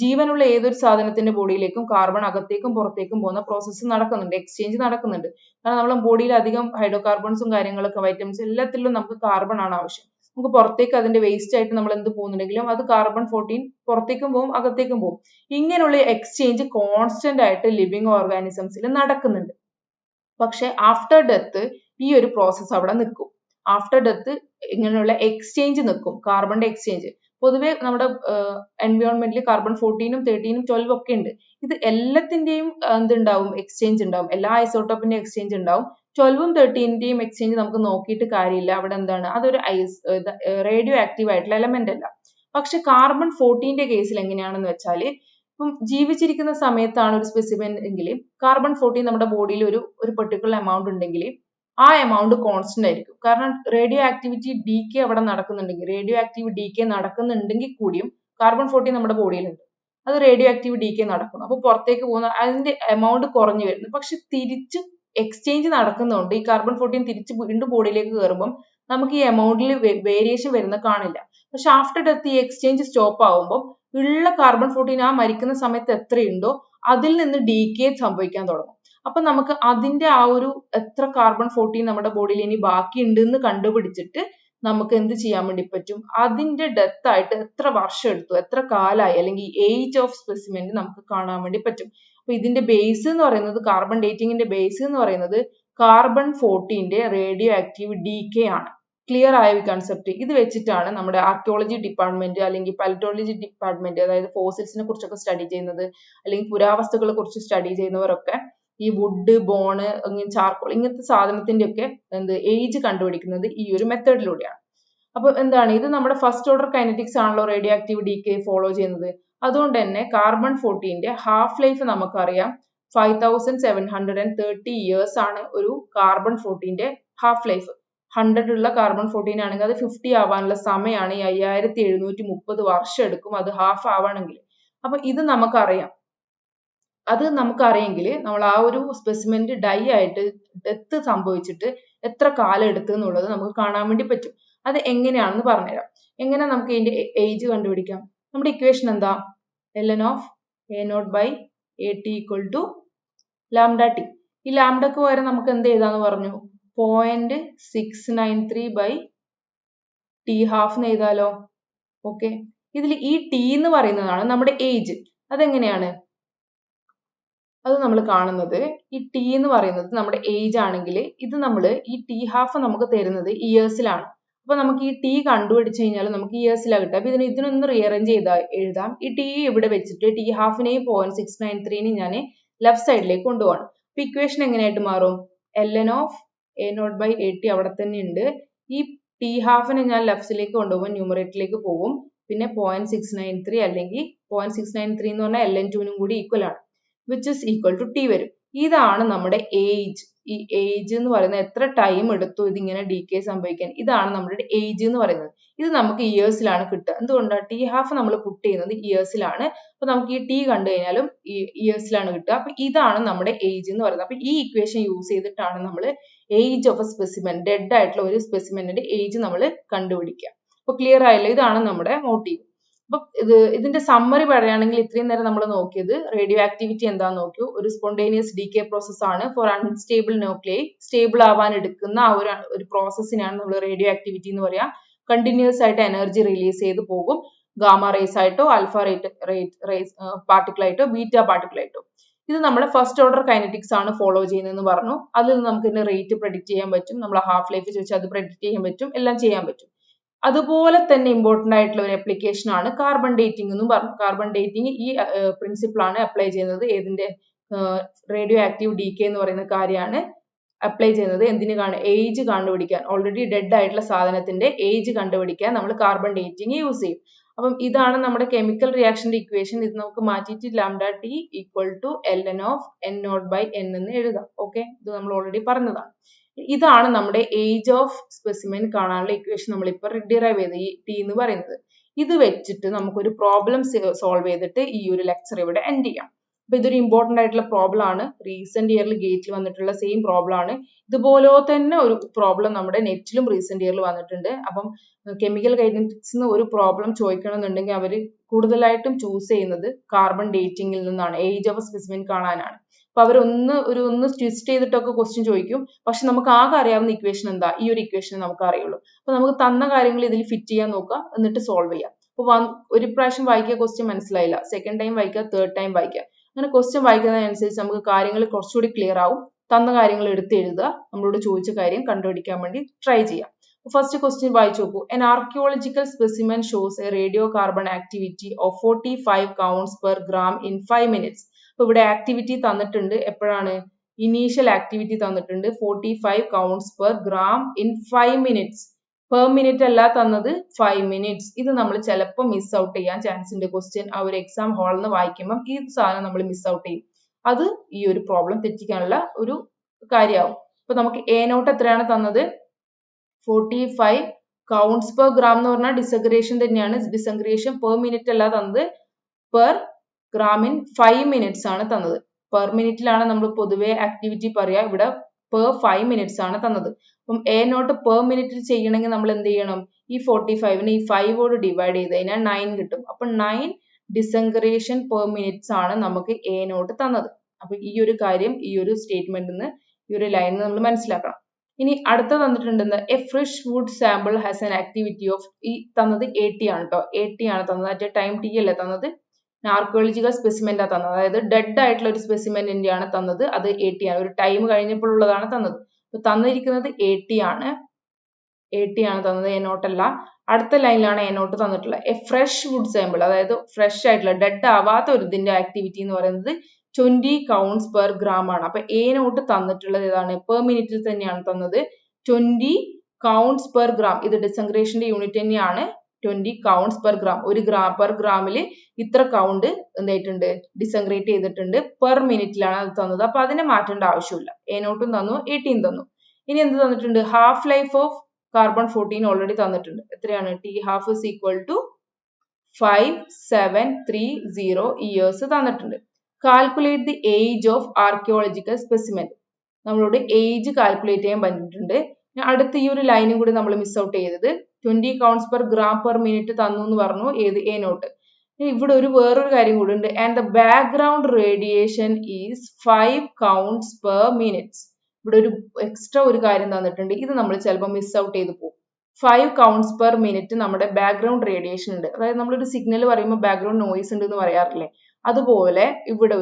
ജീവനുള്ള ഏതൊരു സാധനത്തിന്റെ ബോഡിയിലേക്കും കാർബൺ അകത്തേക്കും പുറത്തേക്കും പോകുന്ന പ്രോസസ്സ് നടക്കുന്നുണ്ട്, എക്സ്ചേഞ്ച് നടക്കുന്നുണ്ട്. കാരണം നമ്മുടെ ബോഡിയിൽ അധികം ഹൈഡ്രോകാർബൺസും കാര്യങ്ങളൊക്കെ വൈറ്റമിൻസ് എല്ലാത്തിലും നമുക്ക് കാർബൺ ആണ് ആവശ്യം. നമുക്ക് പുറത്തേക്ക് അതിന്റെ വേസ്റ്റ് ആയിട്ട് നമ്മൾ എന്ത് പോകുന്നുണ്ടെങ്കിലും അത് കാർബൺ 14 പുറത്തേക്കും പോകും അകത്തേക്കും പോകും. ഇങ്ങനെയുള്ള എക്സ്ചേഞ്ച് കോൺസ്റ്റന്റ് ആയിട്ട് ലിവിങ് ഓർഗാനിസംസിൽ നടക്കുന്നുണ്ട്. പക്ഷെ ആഫ്റ്റർ ഡെത്ത് ഈ ഒരു പ്രോസസ്സ് അവിടെ നിൽക്കും. ആഫ്റ്റർ ഡെത്ത് ഇങ്ങനെയുള്ള എക്സ്ചേഞ്ച് നിൽക്കും, കാർബണിന്റെ എക്സ്ചേഞ്ച്. പൊതുവെ നമ്മുടെ എൻവയോൺമെന്റിൽ കാർബൺ 14ഉം 13ഉം 12 ഒക്കെ ഉണ്ട്. ഇത് എല്ലാത്തിന്റെയും എന്തുണ്ടാവും? എക്സ്ചേഞ്ച് ഉണ്ടാവും. എല്ലാ ഐസോട്ടോപ്പിന്റെ എക്സ്ചേഞ്ച് ഉണ്ടാവും. 12ഉം 13ന്റെയും എക്സ്ചേഞ്ച് നമുക്ക് നോക്കിയിട്ട് കാര്യമില്ല. അവിടെ എന്താണ്? അതൊരു റേഡിയോ ആക്റ്റീവ് ആയിട്ടുള്ള എലമെന്റ് അല്ല. പക്ഷെ കാർബൺ 14ന്റെ കേസിൽ എങ്ങനെയാണെന്ന് വെച്ചാൽ, ഇപ്പം ജീവിച്ചിരിക്കുന്ന സമയത്താണ് ഒരു സ്പെസിമെൻ എങ്കിൽ കാർബൺ 14 നമ്മുടെ ബോഡിയിൽ ഒരു പെർട്ടിക്കുലർ എമൗണ്ട് ഉണ്ടെങ്കിൽ ആ എമൗണ്ട് കോൺസ്റ്റന്റ് ആയിരിക്കും. കാരണം റേഡിയോ ആക്ടിവിറ്റി ഡീകെ അവിടെ നടക്കുന്നുണ്ടെങ്കിൽ, റേഡിയോ ആക്റ്റീവ് ഡീകെ നടക്കുന്നുണ്ടെങ്കിൽ കൂടിയും കാർബൺ 14 നമ്മുടെ ബോഡിയിലുണ്ട്. അത് റേഡിയോ ആക്റ്റീവ് ഡീകെ നടക്കുന്നു. അപ്പൊ പുറത്തേക്ക് പോകുന്ന അതിന്റെ എമൗണ്ട് കുറഞ്ഞു വരുന്നു. പക്ഷെ തിരിച്ച് എക്സ്ചേഞ്ച് നടക്കുന്നതുകൊണ്ട് ഈ കാർബൺ 14 തിരിച്ച് വീണ്ടും ബോഡിയിലേക്ക് കയറുമ്പം നമുക്ക് ഈ എമൗണ്ടിൽ വേരിയേഷൻ വരുന്ന കാണില്ല. പക്ഷെ ആഫ്റ്റർ ഡെത്ത് ഈ എക്സ്ചേഞ്ച് സ്റ്റോപ്പ് ആവുമ്പോൾ ഉള്ള കാർബൺ 14 ആ മരിക്കുന്ന സമയത്ത് എത്രയുണ്ടോ അതിൽ നിന്ന് ഡീകേ സംഭവിക്കാൻ തുടങ്ങും. അപ്പൊ നമുക്ക് അതിന്റെ ആ ഒരു എത്ര കാർബൺ 14 നമ്മുടെ ബോഡിയിൽ ഇനി ബാക്കി ഉണ്ട് എന്ന് കണ്ടുപിടിച്ചിട്ട് നമുക്ക് എന്ത് ചെയ്യാൻ വേണ്ടി പറ്റും, അതിന്റെ ഡെത്ത് ആയിട്ട് എത്ര വർഷം എടുത്തു, എത്ര കാലമായി, അല്ലെങ്കിൽ ഏജ് ഓഫ് സ്പെസിമെന്റ് നമുക്ക് കാണാൻ വേണ്ടി പറ്റും. അപ്പൊ ഇതിന്റെ ബേസ് എന്ന് പറയുന്നത്, കാർബൺ ഡേറ്റിംഗിന്റെ ബേസ് എന്ന് പറയുന്നത് കാർബൺ 14ന്റെ റേഡിയോ ആക്റ്റീവ് ഡീകേ ആണ്. ക്ലിയർ ആയ കൺസെപ്റ്റ്. ഇത് വെച്ചിട്ടാണ് നമ്മുടെ ആർക്കിയോളജി ഡിപ്പാർട്ട്മെന്റ് അല്ലെങ്കിൽ പലറ്റോളജി ഡിപ്പാർട്ട്മെന്റ്, അതായത് ഫോസിൽസിനെ കുറിച്ചൊക്കെ സ്റ്റഡി ചെയ്യുന്നത് അല്ലെങ്കിൽ പുരാവസ്തുക്കളെ കുറിച്ച് സ്റ്റഡി ചെയ്യുന്നവരൊക്കെ ഈ വുഡ്, ബോണ്, ചാർക്കോൾ ഇങ്ങനത്തെ സാധനത്തിന്റെ ഒക്കെ ഏജ് കണ്ടുപിടിക്കുന്നത് ഈ ഒരു മെത്തേഡിലൂടെയാണ്. അപ്പൊ എന്താണ് ഇത്, നമ്മുടെ ഫസ്റ്റ് ഓർഡർ കൈനറ്റിക്സ് ആണല്ലോ റേഡിയോ ആക്റ്റീവ് ഡീകേ ഫോളോ ചെയ്യുന്നത്. അതുകൊണ്ട് തന്നെ കാർബൺ 14ന്റെ ഹാഫ് ലൈഫ് നമുക്കറിയാം 5730 ഇയേഴ്സ് ആണ് ഒരു കാർബൺ 14ന്റെ ഹാഫ് ലൈഫ്. 100 ഉള്ള കാർബൺ 14 ആണെങ്കിൽ അത് 50 ആവാനുള്ള സമയമാണ് ഈ 5730 വർഷം എടുക്കും അത് ഹാഫ് ആവാണെങ്കിൽ. അപ്പൊ ഇത് നമുക്കറിയാം. അത് നമുക്കറിയെങ്കിൽ നമ്മൾ ആ ഒരു സ്പെസിമെന്റ് ഡൈ ആയിട്ട് ഡെത്ത് സംഭവിച്ചിട്ട് എത്ര കാലം എടുത്തു എന്നുള്ളത് നമുക്ക് കാണാൻ വേണ്ടി പറ്റും. അത് എങ്ങനെയാണെന്ന് പറഞ്ഞുതരാം. എങ്ങനെ നമുക്ക് ഇതിന്റെ ഏജ് കണ്ടുപിടിക്കാം? നമ്മുടെ ഇക്വേഷൻ എന്താ? ln of a0/at = λt. ഈ ലാംഡക്ക് പകരം നമുക്ക് എന്ത് എഴുതാന്ന് പറഞ്ഞു? 0.693/t എന്ന് എഴുതാലോ. ഓക്കെ, ഇതിൽ ഈ ടി എന്ന് പറയുന്നതാണ് നമ്മുടെ ഏജ്. അതെങ്ങനെയാണ് അത് നമ്മൾ കാണുന്നത്? ഈ ടി എന്ന് പറയുന്നത് നമ്മുടെ ഏജ് ആണെങ്കിൽ ഇത് നമ്മൾ ഈ ടി ഹാഫ് നമുക്ക് തരുന്നത് ഇയേഴ്സിലാണ്. അപ്പൊ നമുക്ക് ഈ ടി കണ്ടുപിടിച്ച് കഴിഞ്ഞാൽ നമുക്ക് ഇയേഴ്സിലാണ് കിട്ടുക. അപ്പൊ ഇതിനൊന്ന് റീഅറേഞ്ച് എഴുതാം. ഈ ടി ഇവിടെ വെച്ചിട്ട് ടി ഹാഫിനെയും 0.693 ഞാൻ ലെഫ്റ്റ് സൈഡിലേക്ക് കൊണ്ടുപോകണം. അപ്പൊ ഇക്വേഷൻ എങ്ങനെയായിട്ട് മാറും? ln of a0/at അവിടെ തന്നെ ഉണ്ട്. ഈ ടി ഹാഫിനെ ഞാൻ ലെഫ്റ്റിലേക്ക് കൊണ്ടുപോകും, ന്യൂമറേറ്ററിലേക്ക് പോകും. പിന്നെ 0.693 അല്ലെങ്കിൽ 0.693 എന്ന് പറഞ്ഞാൽ ln2 കൂടി ഈക്വൽ ആണ്, which is equal to t വരും. ഇതാണ് നമ്മുടെ ഏജ്. ഈ ഏജ് എന്ന് പറയുന്നത് എത്ര ടൈം എടുത്തു ഇതിങ്ങനെ ഡീകേ സംഭവിക്കാൻ, ഇതാണ് നമ്മുടെ ഏജ് എന്ന് പറയുന്നത്. ഇത് നമുക്ക് ഇയേഴ്സിലാണ് കിട്ടുക. എന്തുകൊണ്ടാണ്? ടി ഹാഫ് നമ്മൾ പുട്ട് ചെയ്യുന്നത് ഇയേഴ്സിലാണ്. അപ്പൊ നമുക്ക് ഈ ടി കണ്ടു കഴിഞ്ഞാലും ഈ ഇയേഴ്സിലാണ് കിട്ടുക. അപ്പൊ ഇതാണ് നമ്മുടെ ഏജ് എന്ന് പറയുന്നത്. അപ്പൊ ഈ ഇക്വേഷൻ യൂസ് ചെയ്തിട്ടാണ് നമ്മൾ age of A specimen, dead ആയിട്ടുള്ള ഒരു സ്പെസിമെന്റിന്റെ ഏജ് നമ്മൾ കണ്ടുപിടിക്കുക. അപ്പൊ ക്ലിയർ ആയല്ലോ? ഇതാണ് നമ്മുടെ മോട്ടീവ്. അപ്പൊ ഇതിന്റെ സമ്മറി പറയുകയാണെങ്കിൽ ഇത്രയും നേരം നമ്മൾ നോക്കിയത് റേഡിയോ ആക്ടിവിറ്റി എന്താന്ന് നോക്കൂ. ഒരു സ്പോണ്ടേനിയസ് ഡീകേ പ്രോസസ് ആണ്. ഫോർ അൺസ്റ്റേബിൾ ന്യൂക്ലിയൈ സ്റ്റേബിൾ ആവാൻ എടുക്കുന്ന ആ ഒരു പ്രോസസ്സിനാണ് നമ്മൾ റേഡിയോ ആക്ടിവിറ്റി എന്ന് പറയാം. കണ്ടിന്യൂസ് ആയിട്ട് എനർജി റിലീസ് ചെയ്ത് പോകും. ഗാമ റേസ് ആയിട്ടോ ആൽഫ റേസ് പാർട്ടിക്കിൾ ആയിട്ടോ ബീറ്റ പാർട്ടിക്കിൾ ആയിട്ടോ. ഇത് നമ്മുടെ ഫസ്റ്റ് ഓർഡർ കൈനറ്റിക്സ് ആണ് ഫോളോ ചെയ്യുന്നതെന്ന് പറഞ്ഞു. അതിൽ നിന്ന് നമുക്ക് ഇതിന്റെ റേറ്റ് പ്രെഡിക്റ്റ് ചെയ്യാൻ പറ്റും. നമ്മൾ ഹാഫ് ലൈഫ് ചോദിച്ചാൽ അത് പ്രെഡിക്റ്റ് ചെയ്യാൻ പറ്റും. എല്ലാം ചെയ്യാൻ പറ്റും. അതുപോലെ തന്നെ ഇമ്പോർട്ടന്റ് ആയിട്ടുള്ള ഒരു ആപ്ലിക്കേഷൻ ആണ് കാർബൺ ഡേറ്റിംഗ് എന്നും പറഞ്ഞു. കാർബൺ ഡേറ്റിംഗ് ഈ പ്രിൻസിപ്പിൾ ആണ് അപ്ലൈ ചെയ്യുന്നത്. ഏതിന്റെ? റേഡിയോ ആക്റ്റീവ് ഡീകേ എന്ന് പറയുന്ന കാര്യമാണ് അപ്ലൈ ചെയ്യുന്നത്. എന്തിന്? ഏജ് കണ്ടുപിടിക്കാൻ. ഓൾറെഡി ഡെഡ് ആയിട്ടുള്ള സാധനത്തിന്റെ ഏജ് കണ്ടുപിടിക്കാൻ നമ്മൾ കാർബൺ ഡേറ്റിംഗ് യൂസ് ചെയ്യും. അപ്പം ഇതാണ് നമ്മുടെ കെമിക്കൽ റിയാക്ഷന്റെ ഇക്വേഷൻ. ഇത് നമുക്ക് മാറ്റിയിട്ട് λT = ln of n0/n എന്ന് എഴുതാം. ഓക്കെ, ഇത് നമ്മൾ ഓൾറെഡി പറഞ്ഞതാണ്. ഇതാണ് നമ്മുടെ ഏജ് ഓഫ് സ്പെസിമെൻ കാണാനുള്ള ഇക്വേഷൻ നമ്മളിപ്പോൾ ഡിറൈവ് ചെയ്ത് ഈ ടി എന്ന് പറയുന്നത്. ഇത് വെച്ചിട്ട് നമുക്കൊരു പ്രോബ്ലം സോൾവ് ചെയ്തിട്ട് ഈ ഒരു ലെക്ചർ ഇവിടെ എൻഡ് ചെയ്യാം. അപ്പൊ ഇതൊരു ഇമ്പോർട്ടന്റ് ആയിട്ടുള്ള പ്രോബ്ലം ആണ്. റീസെന്റ് ഇയറിൽ ഗേറ്റിൽ വന്നിട്ടുള്ള സെയിം പ്രോബ്ലം ആണ്. ഇതുപോലെ തന്നെ ഒരു പ്രോബ്ലം നമ്മുടെ നെറ്റിലും റീസെന്റ് ഇയറിൽ വന്നിട്ടുണ്ട്. അപ്പം കെമിക്കൽ കൈനറ്റിക്സിന് ഒരു പ്രോബ്ലം ചോദിക്കണമെന്നുണ്ടെങ്കിൽ അവർ കൂടുതലായിട്ടും ചൂസ് ചെയ്യുന്നത് കാർബൺ ഡേറ്റിംഗിൽ നിന്നാണ്, ഏജ് ഓഫ് സ്പെസിമെൻ കാണാനാണ്. അപ്പൊ അവർ ഒന്ന് ട്വിസ്റ്റ് ചെയ്തിട്ടൊക്കെ ക്വസ്റ്റ്യൻ ചോദിക്കും. പക്ഷെ നമുക്ക് ആകെ അറിയാവുന്ന ഇക്വേഷൻ എന്താ? ഈ ഒരു ഇക്വേഷൻ നമുക്ക് അറിയുള്ളൂ. അപ്പൊ നമുക്ക് തന്ന കാര്യങ്ങൾ ഇതിൽ ഫിറ്റ് ചെയ്യാൻ നോക്കുക, എന്നിട്ട് സോൾവ് ചെയ്യാം. അപ്പൊ ഒരു പ്രാവശ്യം വായിക്കുക, ക്വസ്റ്റ്യൻ മനസ്സിലായില്ല, സെക്കൻഡ് ടൈം വായിക്കുക, തേർഡ് ടൈം വായിക്കുക. അങ്ങനെ ക്വസ്റ്റ്യൻ വായിക്കുന്നതിനനുസരിച്ച് നമുക്ക് കാര്യങ്ങൾ കുറച്ചുകൂടി ക്ലിയർ ആവും. തന്ന കാര്യങ്ങൾ എടുത്ത് എഴുതുക, നമ്മളോട് ചോദിച്ച കാര്യം കണ്ടുപിടിക്കാൻ വേണ്ടി ട്രൈ ചെയ്യാം. ഫസ്റ്റ് ക്വസ്റ്റ്യൻ വായിച്ചു നോക്കൂ. An archaeological specimen shows a radiocarbon activity of 45 counts per gram in 5 minutes. അപ്പൊ ഇവിടെ ആക്ടിവിറ്റി തന്നിട്ടുണ്ട്. എപ്പോഴാണ്? ഇനീഷ്യൽ ആക്ടിവിറ്റി തന്നിട്ടുണ്ട് 45 counts per gram in 5 minutes. Per minute അല്ല തന്നത്, 5 minutes. ഇത് നമ്മൾ ചിലപ്പോൾ മിസ് ഔട്ട് ചെയ്യാൻ ചാൻസ് ഉണ്ട്. ക്വസ്റ്റ്യൻ ആ ഒരു എക്സാം ഹാളിൽ നിന്ന് വായിക്കുമ്പോൾ ഈ സാധനം നമ്മൾ മിസ് ഔട്ട് ചെയ്യും. അത് ഈ ഒരു പ്രോബ്ലം തെറ്റിക്കാനുള്ള ഒരു കാര്യമാവും. അപ്പൊ നമുക്ക് A0 എത്രയാണ് തന്നത്? 45 counts per gram എന്ന് പറഞ്ഞാൽ ഡിസഗ്രിഗേഷൻ തന്നെയാണ്. ഡിസഗ്രിഗേഷൻ പെർ മിനിറ്റ് അല്ല തന്നത്, പെർ gram in 5 minutes ആണ് തന്നത്. പെർ മിനിറ്റിലാണ് നമ്മൾ പൊതുവെ ആക്ടിവിറ്റി പറയാ, ഇവിടെ പെർ 5 minutes ആണ് തന്നത്. അപ്പം A0 പെർ മിനിറ്റിൽ ചെയ്യണമെങ്കിൽ നമ്മൾ എന്ത് ചെയ്യണം? ഈ 45നെ ഈ 5 ഡിവൈഡ് ചെയ്ത് കഴിഞ്ഞാൽ 9 കിട്ടും. അപ്പൊ 9 ഡിസഗ്രിഗേഷൻ പെർ മിനിറ്റ്സ് ആണ് നമുക്ക് A0 തന്നത്. അപ്പൊ ഈ ഒരു കാര്യം ഈ ഒരു സ്റ്റേറ്റ്മെന്റിൽ നിന്ന് ഈ ഒരു ലൈനിൽ നമ്മൾ മനസ്സിലാക്കണം. ഇനി അടുത്ത തന്നിട്ടുണ്ടെന്ന് a fresh wood sample has an activity of, ഈ തന്നത് 80 ആണ് കേട്ടോ, 80 ആണ് തന്നത്. അറ്റ് ടൈം ടി അല്ലേ തന്നത്, ആർക്കിയോളജിക്കൽ സ്പെസിമെന്റ് ആ തന്നത്, അതായത് ഡെഡ് ആയിട്ടുള്ള ഒരു സ്പെസിമെന്റിന്റെ ആണ് തന്നത്. അത് 80 ആണ്, ഒരു ടൈം കഴിഞ്ഞപ്പോഴുള്ളതാണ് തന്നത്. അപ്പൊ തന്നിരിക്കുന്നത് 80 ആണ്, 80 ആണ് തന്നത്, എ നോട്ട് അല്ല. അടുത്ത ലൈനിലാണ് എ നോട്ട് തന്നിട്ടുള്ളത്. എ ഫ്രഷ് വുഡ് സാമ്പിൾ, അതായത് ഫ്രഷ് ആയിട്ടുള്ള ഡെഡ് ആവാത്ത ഒരു ഇതിന്റെ ആക്ടിവിറ്റി എന്ന് പറയുന്നത് 20 കൗണ്ട്സ് പെർ ഗ്രാം ആണ്. അപ്പൊ എ നോട്ട് തന്നിട്ടുള്ളത് ഏതാണ്, പെർ മിനിറ്റിൽ തന്നെയാണ് തന്നത്, 20 കൗണ്ട്സ് പെർ ഗ്രാം. ഇത് ഡിസഗ്രിഗേഷന്റെ യൂണിറ്റ് തന്നെയാണ്, 20 കൗണ്ട്സ് പെർ ഗ്രാം. ഒരു പെർ ഗ്രാമിൽ ഇത്ര കൗണ്ട് എന്തായിട്ടുണ്ട്, ഡിസഗ്രിഗേറ്റ് ചെയ്തിട്ടുണ്ട്, പെർ മിനിറ്റിലാണ് അത് തന്നത്. അപ്പൊ അതിനെ മാറ്റേണ്ട ആവശ്യമില്ല. എ നോട്ടും തന്നു, 18 തന്നു. ഇനി എന്ത് തന്നിട്ടുണ്ട്, half life of carbon 14 already തന്നിട്ടുണ്ട്. എത്രയാണ്, T half is equal to 5730 years തന്നിട്ടുണ്ട്. Calculate the age of archaeological specimen, നമ്മളോട് ഏജ് കാൽക്കുലേറ്റ് ചെയ്യാൻ പറഞ്ഞിട്ടുണ്ട്. അടുത്ത ഈ ഒരു ലൈനും കൂടി നമ്മൾ മിസ് ഔട്ട് ചെയ്തത്, 20 counts per gram per minute തന്നു എന്ന് പറഞ്ഞു, ഏത് എ നോട്ട്. ഇവിടെ വേറൊരു കാര്യം കൂടി ഉണ്ട്, and the background radiation is 5 counts per minutes. ഇവിടെ ഒരു എക്സ്ട്രാ ഒരു കാര്യം തന്നിട്ടുണ്ട്, ഇത് നമ്മൾ ചിലപ്പോൾ മിസ് ഔട്ട് ചെയ്ത് പോകും. 5 കൗണ്ട്സ് പെർ മിനിറ്റ് നമ്മുടെ ബാക്ക്ഗ്രൗണ്ട് റേഡിയേഷൻ ഉണ്ട്. അതായത് നമ്മളൊരു സിഗ്നൽ പറയുമ്പോൾ ബാക്ക്ഗ്രൗണ്ട് നോയ്സ് ഉണ്ട് എന്ന് പറയാറില്ലേ, അതുപോലെ ഇവിടെ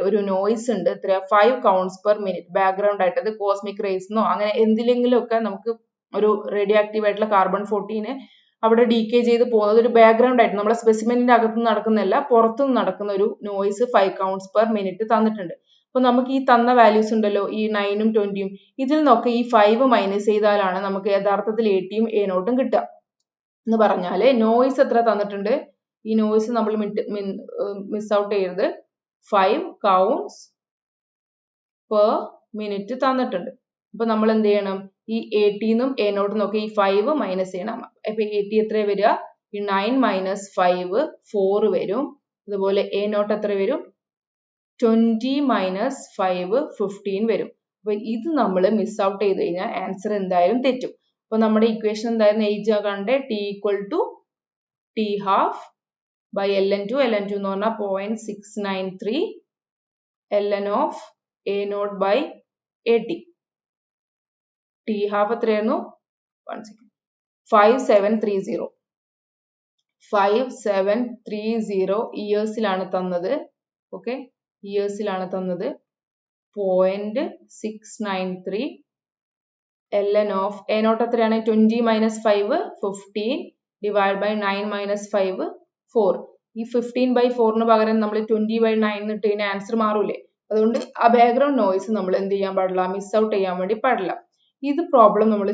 ഒരു നോയ്സ് ഉണ്ട്. എത്ര, 5 കൗണ്ട്സ് പെർ മിനിറ്റ് ബാക്ക്ഗ്രൗണ്ട് ആയിട്ട്. അത് കോസ്മിക് റേസിനോ അങ്ങനെ എന്തിലെങ്കിലും ഒക്കെ നമുക്ക് ഒരു റേഡിയോ ആക്റ്റീവ് ആയിട്ടുള്ള കാർബൺ 14 അവിടെ ഡീകേ ചെയ്ത് പോകുന്നത് ഒരു ബാക്ക്ഗ്രൗണ്ട് ആയിട്ട്, നമ്മുടെ സ്പെസിമെന്റിന്റെ അകത്ത് നടക്കുന്നതല്ല, പുറത്തുനിന്ന് നടക്കുന്ന ഒരു നോയ്സ് 5 കൗണ്ട്സ് പെർ മിനിറ്റ് തന്നിട്ടുണ്ട്. അപ്പൊ നമുക്ക് ഈ തന്ന വാല്യൂസ് ഉണ്ടല്ലോ, ഈ 9ഉം 20ഉം, ഇതിൽ നിന്നൊക്കെ ഈ 5 മൈനസ് ചെയ്താലാണ് നമുക്ക് യഥാർത്ഥത്തിൽ 80ഉം എ നോട്ടും കിട്ടുക. എന്ന് പറഞ്ഞാല് നോയ്സ് എത്ര തന്നിട്ടുണ്ട്, ഈ നോയ്സ് നമ്മൾ മിസ് ഔട്ട് ചെയ്യരുത്, 5 കൗണ്ട്സ് പെർ മിനിറ്റ് തന്നിട്ടുണ്ട്. അപ്പൊ നമ്മൾ എന്ത് ചെയ്യണം, ഈ 80ന്നും എ നോട്ടും ഒക്കെ ഈ 5 മൈനസ് ചെയ്യണം. അപ്പൊ 80 എത്ര വരിക, ഈ 9 മൈനസ് 5 4 വരും. അതുപോലെ എ നോട്ട് എത്ര വരും, 20 മൈനസ് 5 15 വരും. അപ്പൊ ഇത് നമ്മൾ മിസ് ഔട്ട് ചെയ്ത് കഴിഞ്ഞാൽ ആൻസർ എന്തായാലും തെറ്റും. അപ്പൊ നമ്മുടെ ഇക്വേഷൻ എന്തായിരുന്നു, ഏജ് ആകണ്ടേ, T equal to T half by ln2 എന്ന് പറഞ്ഞാൽ 0.693 ln of A nought by 80. T half എത്രയായിരുന്നു, 5730 ഇയേഴ്സിലാണ് തന്നത്. ഓക്കെ, ഇയേഴ്സിലാണ് തന്നത്. 0.693 ln ഓഫ് എ നോട്ട് എത്രയാണ്, 20 മൈനസ് 5 15 ഡിവൈഡ് ബൈ 9 മൈനസ് 5 4. ഈ 15/4 പകരം നമ്മൾ 20/9 ഇട്ട് കഴിഞ്ഞാൽ ആൻസർ മാറൂലേ. അതുകൊണ്ട് ആ ബാക്ക്ഗ്രൗണ്ട് നോയ്സ് നമ്മൾ എന്ത് ചെയ്യാൻ പാടില്ല, മിസ് ഔട്ട് ചെയ്യാൻ വേണ്ടി പാടില്ല. ഇത് പ്രോബ്ലം നമ്മൾ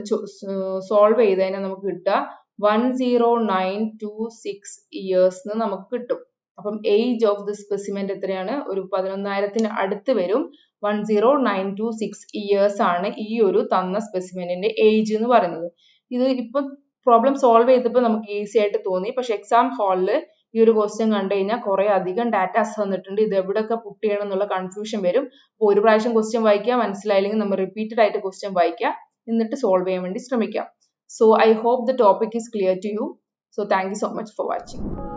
സോൾവ് ചെയ്ത് കഴിഞ്ഞാൽ നമുക്ക് കിട്ടുക 10926 ഇയേഴ്സ് നമുക്ക് കിട്ടും. അപ്പം ഏജ് ഓഫ് ദി സ്പെസിമെൻ എത്രയാണ്, ഒരു 11,000 അടുത്ത് വരും. 10926 ഇയേഴ്സ് ആണ് ഈ ഒരു തന്ന സ്പെസിമെന്റിന്റെ ഏജ് എന്ന് പറയുന്നത്. ഇത് ഇപ്പൊ പ്രോബ്ലം സോൾവ് ചെയ്തപ്പോൾ നമുക്ക് ഈസി ആയിട്ട് തോന്നി, പക്ഷെ എക്സാം ഹാളിൽ ഈ ഒരു ക്വസ്റ്റ്യൻ കണ്ടു കഴിഞ്ഞാൽ കുറെ അധികം ഡാറ്റാസ് തന്നിട്ടുണ്ട്, ഇത് എവിടെയൊക്കെ പുട്ട് ചെയ്യണം എന്നുള്ള കൺഫ്യൂഷൻ വരും. അപ്പോൾ ഒരു പ്രാവശ്യം ക്വസ്റ്റ്യൻ വായിക്കുക, മനസ്സിലായില്ലെങ്കിൽ നമ്മൾ റിപ്പീറ്റഡ് ആയിട്ട് ക്വസ്റ്റ്യൻ വായിക്കുക, എന്നിട്ട് സോൾവ് ചെയ്യാൻ വേണ്ടി ശ്രമിക്കാം. So I hope the topic is clear to you. So thank you so much for watching.